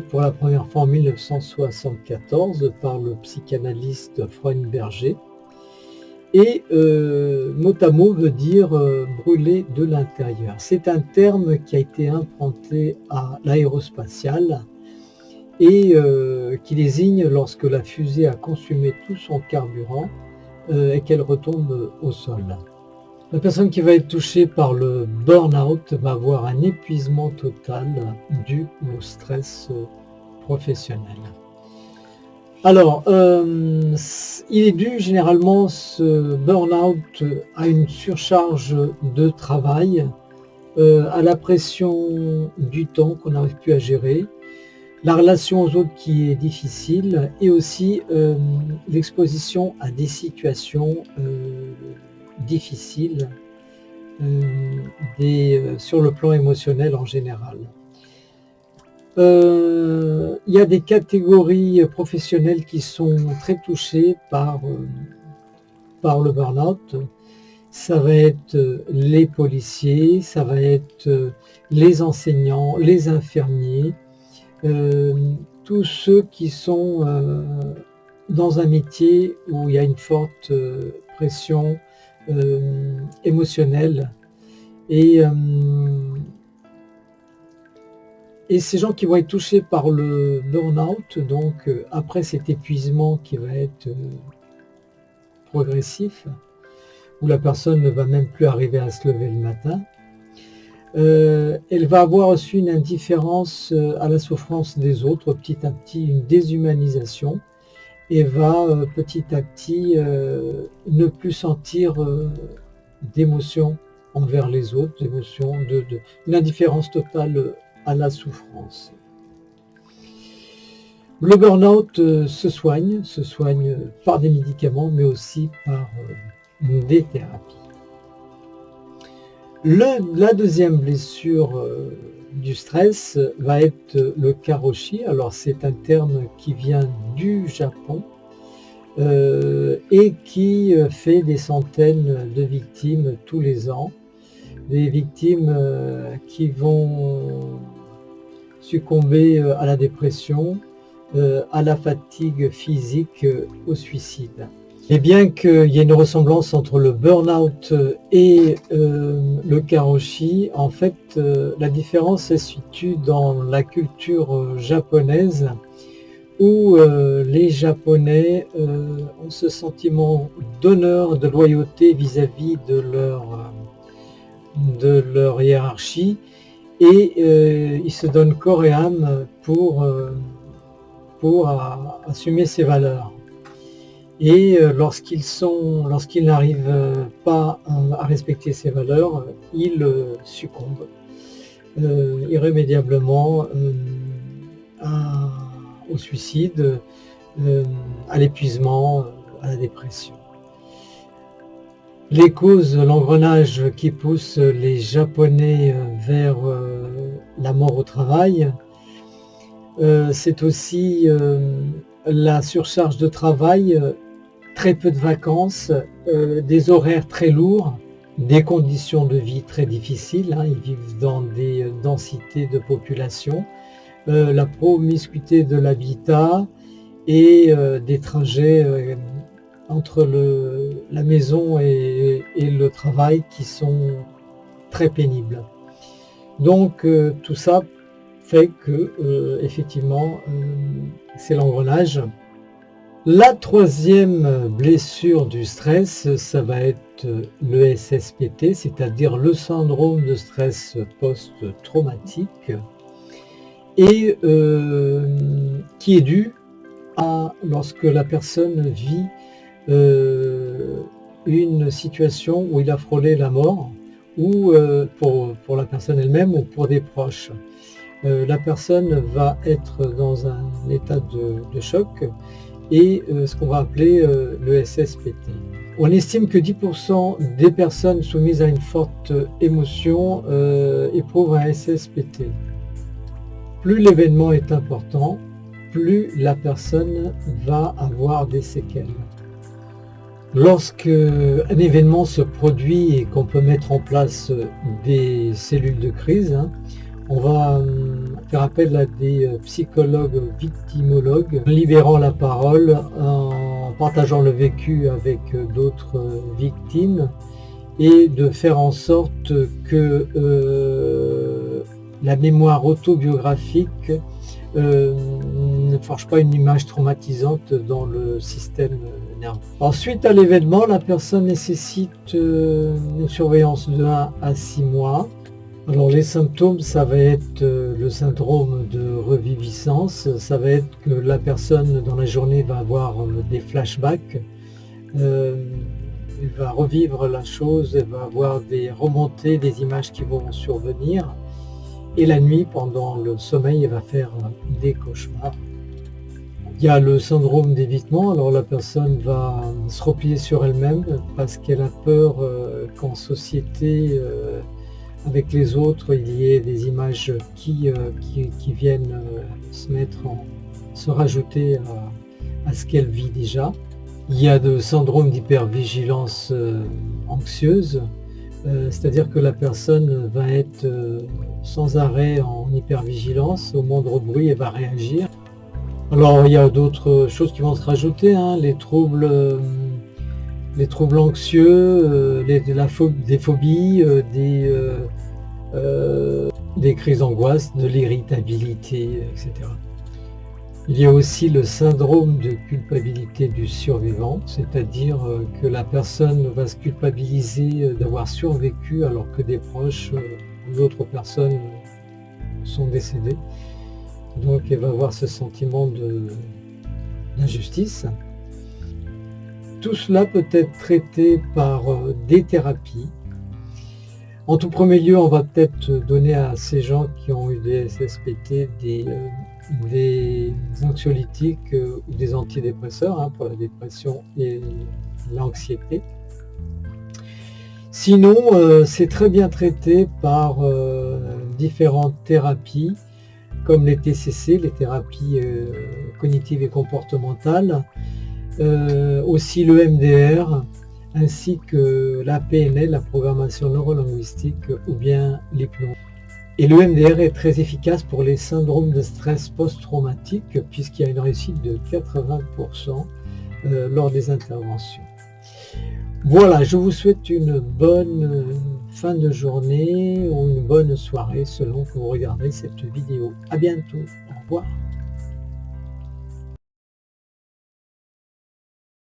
pour la première fois en 1974 par le psychanalyste Frauenberger. Et mot à mot veut dire brûler de l'intérieur. C'est un terme qui a été implanté à l'aérospatiale et qui désigne lorsque la fusée a consumé tout son carburant et qu'elle retombe au sol. La personne qui va être touchée par le burn-out va avoir un épuisement total dû au stress professionnel. Alors, il est dû généralement, ce burn-out, à une surcharge de travail, à la pression du temps qu'on n'arrive plus à gérer, la relation aux autres qui est difficile et aussi l'exposition à des situations difficiles sur le plan émotionnel en général. Il y a des catégories professionnelles qui sont très touchées par le burn-out. Ça va être les policiers, ça va être les enseignants, les infirmiers, tous ceux qui sont dans un métier où il y a une forte pression émotionnelle et ces gens qui vont être touchés par le burn-out, donc après cet épuisement qui va être progressif, où la personne ne va même plus arriver à se lever le matin, elle va avoir aussi une indifférence à la souffrance des autres, petit à petit une déshumanisation, et va petit à petit ne plus sentir d'émotion envers les autres, une indifférence totale à la souffrance. Le burn-out se soigne par des médicaments, mais aussi par des thérapies. La deuxième blessure du stress va être le karoshi. Alors c'est un terme qui vient du Japon et qui fait des centaines de victimes tous les ans. Des victimes qui vont succomber à la dépression, à la fatigue physique, au suicide. Et bien qu'il y ait une ressemblance entre le burn-out et le karoshi, en fait, la différence se situe dans la culture japonaise, où les Japonais ont ce sentiment d'honneur, de loyauté vis-à-vis de leur hiérarchie, et ils se donnent corps et âme pour assumer ces valeurs. Et lorsqu'ils n'arrivent pas à respecter ces valeurs, ils succombent irrémédiablement au suicide, à l'épuisement, à la dépression. Les causes, l'engrenage qui pousse les Japonais vers la mort au travail, c'est aussi la surcharge de travail, très peu de vacances, des horaires très lourds, des conditions de vie très difficiles, ils vivent dans des densités de population, la promiscuité de l'habitat et des trajets entre la maison et le travail qui sont très pénibles. Donc tout ça fait que effectivement c'est l'engrenage. La troisième blessure du stress, ça va être le SSPT, c'est-à-dire le syndrome de stress post-traumatique, et qui est dû à lorsque la personne vit une situation où il a frôlé la mort, ou pour la personne elle-même ou pour des proches. La personne va être dans un état de choc et ce qu'on va appeler le SSPT. On estime que 10% des personnes soumises à une forte émotion éprouvent un SSPT. Plus l'événement est important, plus la personne va avoir des séquelles. Lorsque un événement se produit et qu'on peut mettre en place des cellules de crise, on va faire appel à des psychologues victimologues, en libérant la parole, en partageant le vécu avec d'autres victimes, et de faire en sorte que la mémoire autobiographique ne forge pas une image traumatisante dans le système nerveux. Ensuite, à l'événement, la personne nécessite une surveillance de 1 à 6 mois. Alors les symptômes, ça va être le syndrome de reviviscence, ça va être que la personne dans la journée va avoir des flashbacks, elle va revivre la chose, elle va avoir des remontées, des images qui vont survenir, et la nuit, pendant le sommeil, elle va faire des cauchemars. Il y a le syndrome d'évitement, alors la personne va se replier sur elle-même parce qu'elle a peur qu'en société, avec les autres, il y ait des images qui viennent se rajouter à ce qu'elle vit déjà. Il y a le syndrome d'hypervigilance anxieuse, c'est-à-dire que la personne va être sans arrêt en hypervigilance, au moindre bruit elle va réagir. Alors il y a d'autres choses qui vont se rajouter, hein, les troubles anxieux, des phobies, des crises d'angoisse, de l'irritabilité, etc. Il y a aussi le syndrome de culpabilité du survivant, c'est-à-dire que la personne va se culpabiliser d'avoir survécu alors que des proches ou d'autres personnes sont décédées. Donc elle va avoir ce sentiment d'injustice. Tout cela peut être traité par des thérapies. En tout premier lieu, on va peut-être donner à ces gens qui ont eu des SSPT des anxiolytiques ou des antidépresseurs pour la dépression et l'anxiété. Sinon, c'est très bien traité par différentes thérapies, comme les TCC, les thérapies cognitives et comportementales, aussi le MDR, ainsi que la PNL, la programmation neurolinguistique, ou bien l'hypnose. Et le MDR est très efficace pour les syndromes de stress post-traumatique, puisqu'il y a une réussite de 80% lors des interventions. Voilà, je vous souhaite une bonne fin de journée ou une bonne soirée selon que vous regardez cette vidéo. À bientôt, au revoir.